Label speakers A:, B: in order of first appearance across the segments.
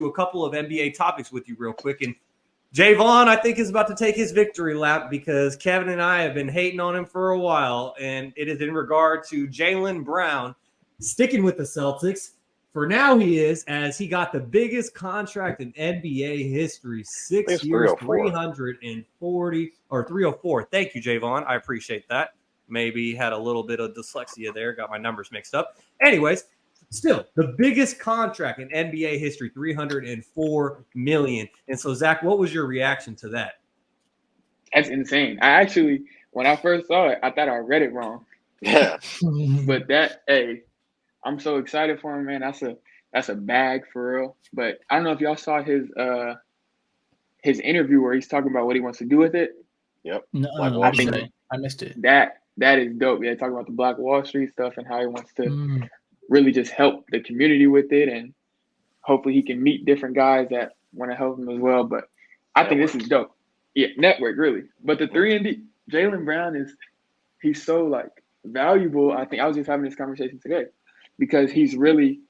A: a couple of NBA topics with you real quick. And Jaevon, I think, is about to take his victory lap because Kevin and I have been hating on him for a while, and it is in regard to Jaylen Brown sticking with the Celtics. For now, he is, as he got the biggest contract in NBA history, 6 years, 340 or 304. Thank you, Jaevon. I appreciate that. Maybe had a little bit of dyslexia there, got my numbers mixed up. Anyways, still the biggest contract in NBA history, $304 million. And so, Zach, what was your reaction to that?
B: That's insane. When I first saw it, I thought I read it wrong.
C: Yeah.
B: But I'm so excited for him, man. That's a bag for real. But I don't know if y'all saw his interview where he's talking about what he wants to do with it.
C: Yep.
D: No,
B: I
D: missed it.
B: That is dope. Yeah, talking about the Black Wall Street stuff and how he wants to really just help the community with it, and hopefully he can meet different guys that want to help him as well. But I think this is dope. Yeah, network really. But the 3-and-D, Jaylen Brown he's so like valuable. I think I was just having this conversation today because he's really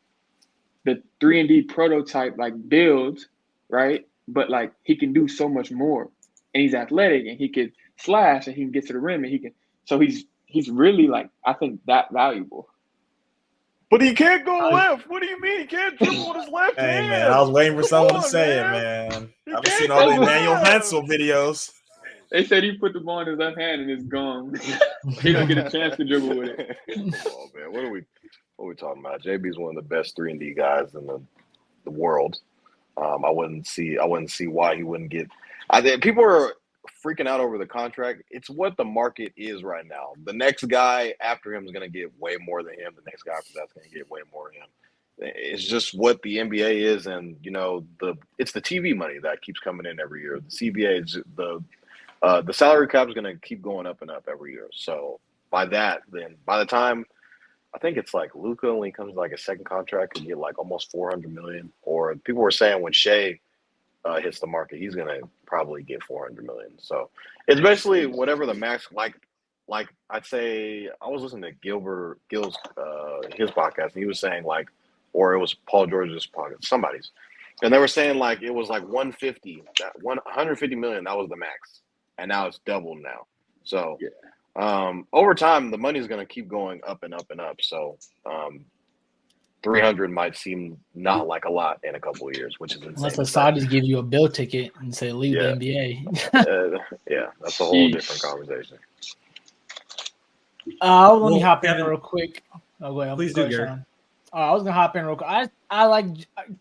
B: the 3-and-D prototype, like build, right? But like he can do so much more, and he's athletic, and he could slash, and he can get to the rim, and he can. So he's really like, I think, that valuable.
C: But he can't go left. What do you mean? He can't dribble with his left hand.
E: Hey, man, I was waiting for someone to say it, man. I've been seeing all the Emmanuel Hansel videos.
B: They said he put the ball in his left hand and it's gone. He don't get a chance to dribble with it.
C: Oh, man. What are we talking about? JB's one of the best 3-and-D guys in the world. I wouldn't see why he wouldn't get. I think people are freaking out over the contract. It's what the market is right now. The next guy after him is going to get way more than him. The next guy after that's going to get way more than him. It's just what the NBA is, and it's the TV money that keeps coming in every year. The CBA is the salary cap is going to keep going up and up every year. So by the time I think it's like Luka, when he comes to like a second contract, could get like almost $400 million. Or people were saying when Shea hits the market, he's going to probably get $400 million. So it's basically whatever the max. Like I'd say, I was listening to Gil's his podcast, and he was saying like, or it was Paul George's podcast, somebody's, and they were saying like it was like 150 million. That was the max, and now it's doubled now. So over time, the money's going to keep going up and up and up. So 300 might seem not like a lot in a couple of years, which is insane.
D: Unless the Saudis give you a bill ticket and say leave the NBA.
C: Yeah, that's a whole different conversation.
D: Let me hop in real quick. Oh, go ahead.
A: Please do, Garry.
D: I was gonna hop in real quick. I like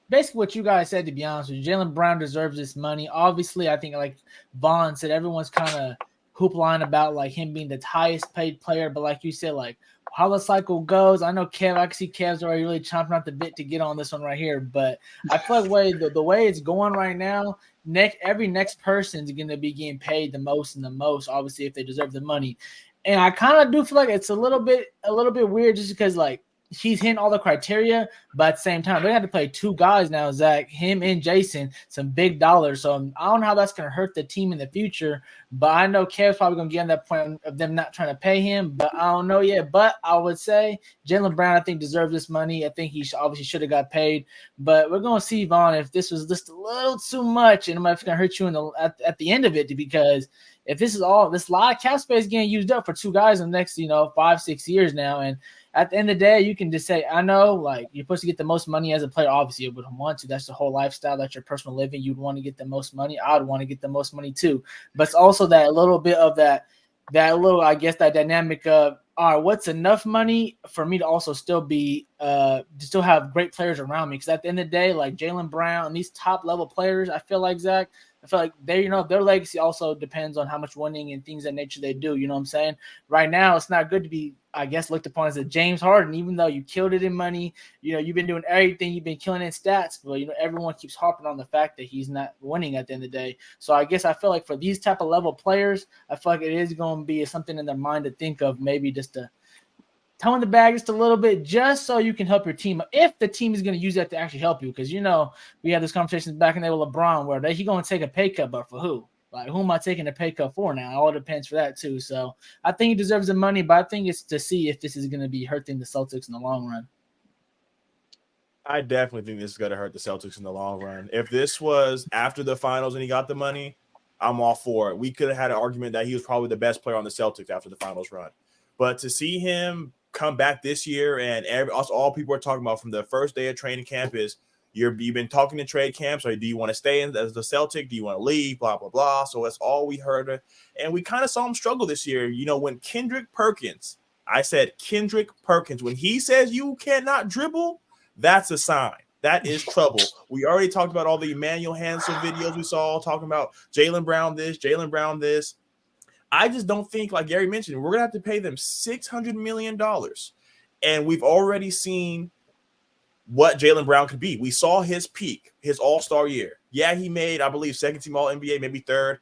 D: basically what you guys said. To be honest with you, Jaylen Brown deserves this money. Obviously, I think like Vaughn said, everyone's kind of hoopline about like him being the highest paid player. But like you said, like how the cycle goes. I know Kev. I can see Kev's already really chomping at the bit to get on this one right here. But I feel like the way it's going right now, every next person's gonna be getting paid the most and the most. Obviously, if they deserve the money. And I kind of do feel like it's a little bit weird just because like he's hitting all the criteria, but at the same time, they had to play two guys now, Zach, him and Jason, some big dollars. So I don't know how that's going to hurt the team in the future, but I know Kev's probably going to get on that point of them not trying to pay him, but I don't know yet. But I would say Jaylen Brown, I think, deserves this money. I think he obviously should have got paid, but we're going to see, Vaughn, if this was just a little too much, and it's going to hurt you at the end of it, because if this lot of cap space getting used up for two guys in the next, 5-6 years now, and at the end of the day, you can just say, I know, like, you're supposed to get the most money as a player. Obviously, you would want to. That's the whole lifestyle. That's your personal living. You'd want to get the most money. I would want to get the most money too. But it's also that little bit of that little, I guess, that dynamic of, all right, what's enough money for me to also still be to still have great players around me? Because at the end of the day, like Jaylen Brown and these top level players, I feel like, Zach, their legacy also depends on how much winning and things of that nature they do. You know what I'm saying? Right now, it's not good to be, I guess, looked upon as a James Harden, even though you killed it in money. You've been doing everything. You've been killing in stats, but everyone keeps harping on the fact that he's not winning at the end of the day. So I guess I feel like for these type of level players, I feel like it is going to be something in their mind to think of, maybe just to tone the bag just a little bit, just so you can help your team, if the team is going to use that to actually help you. Because, we had this conversation back in the day with LeBron where he going to take a pay cut, but for who? Like, who am I taking a pay cut for now? It all depends for that too. So I think he deserves the money, but I think it's to see if this is going to be hurting the Celtics in the long run.
E: I definitely think this is going to hurt the Celtics in the long run. If this was after the finals and he got the money, I'm all for it. We could have had an argument that he was probably the best player on the Celtics after the finals run. But to see him come back this year, and all people are talking about from the first day of training camp is you've been talking to trade camps, or do you want to stay in as the Celtic? Do you want to leave? Blah, blah, blah. So that's all we heard. And we kind of saw him struggle this year. You know, when Kendrick Perkins, when he says you cannot dribble, that's a sign. That is trouble. We already talked about all the Emmanuel Hansel videos we saw talking about Jaylen Brown this, Jaylen Brown this. I just don't think, like Garry mentioned, we're going to have to pay them $600 million. And we've already seen what Jaylen Brown could be. We saw his peak, his all-star year. Yeah, he made, I believe, second-team All-NBA, maybe third.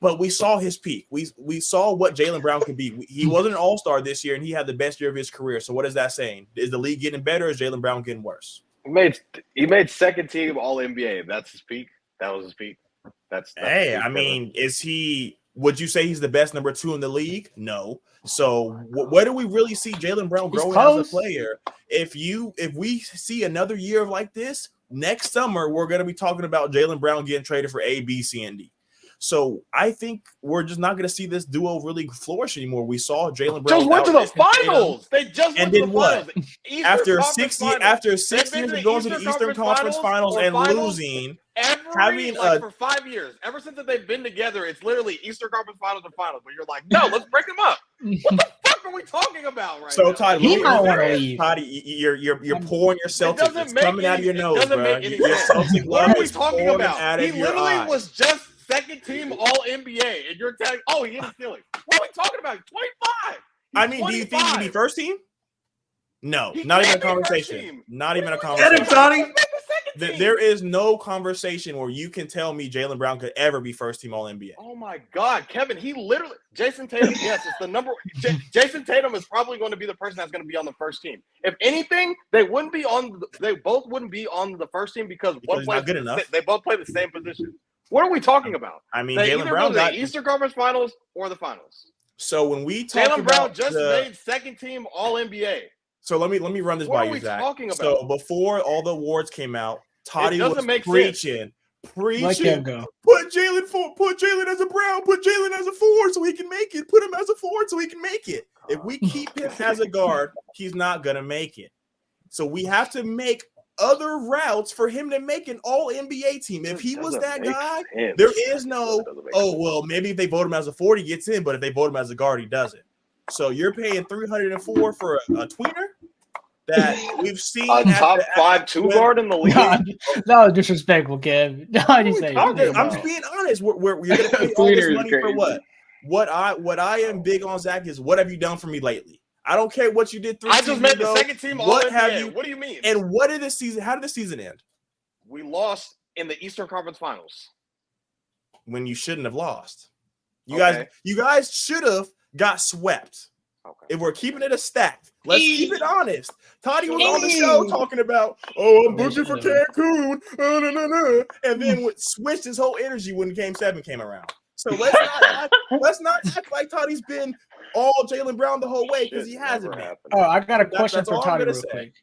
E: But we saw his peak. We saw what Jaylen Brown could be. He wasn't an all-star this year, and he had the best year of his career. So what is that saying? Is the league getting better, or is Jaylen Brown getting worse?
C: He made second-team All-NBA. That's his peak. That was his peak. That's
E: hey, I mean, is he – would you say he's the best number 2 in the league? No. So where do we really see Jaylen Brown growing as a player? If we see another year of like this, next summer we're going to be talking about Jaylen Brown getting traded for A, B, C, and D. So I think we're just not going to see this duo really flourish anymore. We saw Jaylen Brown
C: just went to the finals. They just went to the finals.
E: After 6 years of going to the Eastern Conference Finals and losing,
C: for 5 years, ever since that they've been together, it's literally Eastern Conference Finals and finals. But you're like, no, let's break them up. What the fuck are we talking about right now?
E: So Todd,
D: he might want to leave.
E: Todd, you're pouring your Celtics. It's coming out of your nose, bro. Your Celtic
C: what
E: love
C: are we
E: is
C: talking
E: pouring
C: about?
E: out
C: He
E: of your
C: literally
E: eyes.
C: was just second-team All-NBA, and you're telling, oh, he hit his ceiling. What are we talking about? 25.
E: I mean, do you think he'd be first team? No,
C: He
E: not even a
C: can't be first
E: conversation.
C: team.
E: Not even a
A: Get him,
E: conversation.
A: Toddy.
E: There is no conversation where you can tell me Jaylen Brown could ever be first team All NBA.
C: Oh my God, Kevin! He literally Jason Tatum. Yes, it's the number. Jason Tatum is probably going to be the person that's going to be on the first team. If anything, they wouldn't be on. They both wouldn't be on the first team because one
E: he's
C: plays
E: not good enough.
C: They both play the same position. What are we talking about?
E: I mean,
C: They
E: Jaylen
C: either
E: Brown
C: go to
E: got
C: the Eastern Conference Finals or the Finals.
E: so when we talk
C: Jaylen
E: about
C: Brown just made second team All NBA.
E: So let me run this
C: What
E: by
C: are
E: you,
C: we
E: Zach.
C: talking about?
E: So before all the awards came out, Toddy was
C: doesn't make
E: preaching.
D: Let him go.
E: Put Jaylen as a Brown, put Jaylen as a forward so he can make it. Put him as a forward so he can make it. If we keep him as a guard, he's not gonna make it. So we have to make other routes for him to make an All NBA team. If he was that guy, there is no. Oh well, maybe if they vote him as a forward, he gets in. But if they vote him as a guard, he doesn't. So you're paying $304 for a tweener that we've seen
C: A top 5 2 guard in the league.
D: That was disrespectful, Kev. No, you say
E: I'm just being honest. We're going to pay all this money for what? What I am big on, Zach, is what have you done for me lately? I don't care what you did 3
C: I
E: seasons
C: just made
E: ago.
C: the second team All
E: What
C: NBA.
E: have you?
C: What do you mean?
E: And what did this season? How did the season end?
C: We lost in the Eastern Conference Finals.
E: When you shouldn't have lost. You
C: Okay.
E: guys should have got swept.
C: Okay.
E: If we're keeping it a stack, let's keep it honest. Toddy was on the show talking about, oh, I'm booking for Cancun, and then switched his whole energy when Game 7 came around. So let's not act like Toddy's been all Jaylen Brown the whole way because he hasn't been.
D: Oh, I got a question
E: That's
D: for
E: all I'm
D: Toddy
E: gonna
D: real
E: say.
D: quick.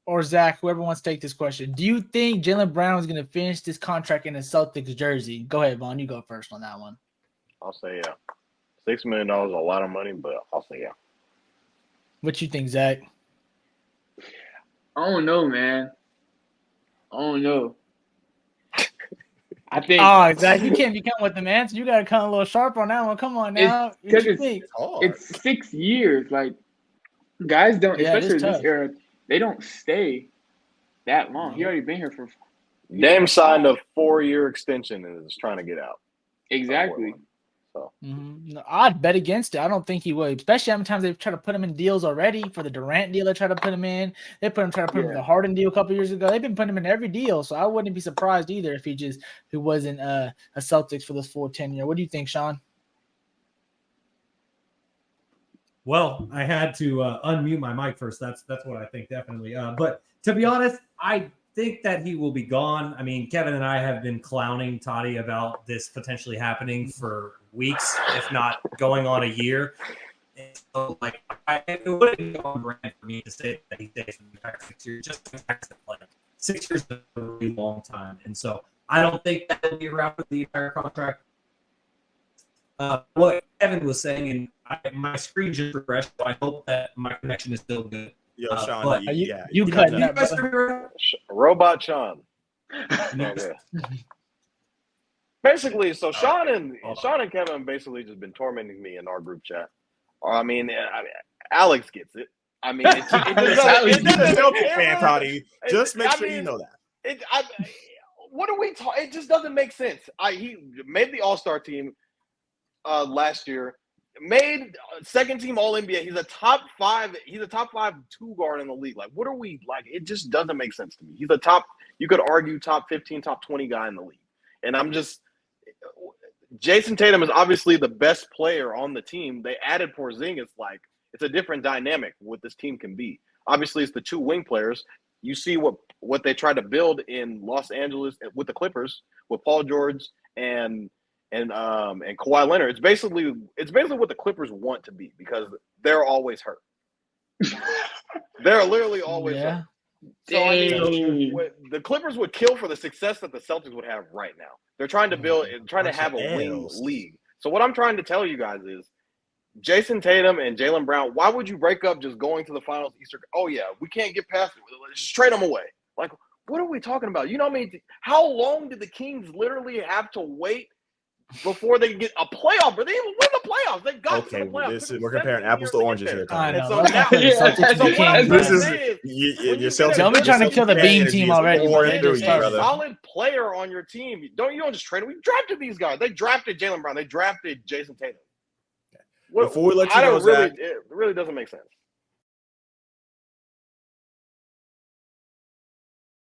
D: Or Zach, whoever wants to take this question. Do you think Jaylen Brown is going to finish this contract in a Celtics jersey? Go ahead, Vaughn. You go first on that one.
C: I'll say yeah. $6 million is a lot of money, but I'll say yeah.
D: What you think, Zach?
B: I don't know, man. I don't know. I think
D: Oh, Zach, you can't be coming with the answer. You got to come a little sharp on that one. Come on now. What you think?
B: it's 6 years. Like guys don't,
D: Yeah, it is
B: especially in this
D: tough.
B: era, they don't stay that long. He already been here for
C: Dame signed a 4-year extension and is trying to get out.
B: exactly.
C: So
D: No, I'd bet against it. I don't think he would, especially how many times they've tried to put him in deals already. For the Durant deal, they tried to put him in. They tried to put him in the Harden deal a couple years ago. They've been putting him in every deal, so I wouldn't be surprised either if he wasn't a Celtics for this full 10 year. What do you think, Shaun?
A: Well, I had to unmute my mic first. That's what I think, definitely. But to be honest, I think that he will be gone. I mean, Kevin and I have been clowning Toddy about this potentially happening for weeks, if not going on a year. And so, like, it wouldn't be on brand for me to say that he stays for the entire 6 years, just to max it. Like, 6 years is a really long time. And so I don't think that will be around for the entire contract. What Kevin was saying, and my screen just refreshed, so I hope that my connection is still good.
E: Yo, Shaun,
A: but
D: you
E: cut
D: cutting
E: up.
D: up.
C: Robot Shaun. Okay. Basically, so Shaun and Kevin basically just been tormenting me in our group chat. I mean, Alex gets it. I mean, it
E: just make sure you know that.
C: What are we talking? It just doesn't make sense. He made the All-Star team last year, made second team All-NBA. He's a top 5 two guard in the league. Like, what are we like? It just doesn't make sense to me. He's a top, you could argue top 15, top 20 guy in the league. And I'm just, Jason Tatum is obviously the best player on the team. They added Porzingis. Like, it's a different dynamic what this team can be. Obviously, it's the 2 wing players. You see what they tried to build in Los Angeles with the Clippers with Paul George and Kawhi Leonard. It's basically what the Clippers want to be because they're always hurt. They're literally always hurt. So I mean, the Clippers would kill for the success that the Celtics would have right now. They're trying to have a wing league. So what I'm trying to tell you guys is, Jason Tatum and Jaylen Brown, why would you break up just going to the finals Easter? Oh yeah, we can't get past it. Just trade them away. Like, what are we talking about? You know what I mean? How long did the Kings literally have to wait before they get a playoff? But they didn't even win the playoffs. They got to the playoffs.
E: We're comparing apples to oranges here.
D: I know.
E: Don't
D: be trying to kill the Beam team already.
C: A solid player on your team. You don't just trade them. We drafted these guys. They drafted Jaylen Brown. They drafted Jason Tatum.
E: Before we let you go, Zach,
C: it really doesn't make sense.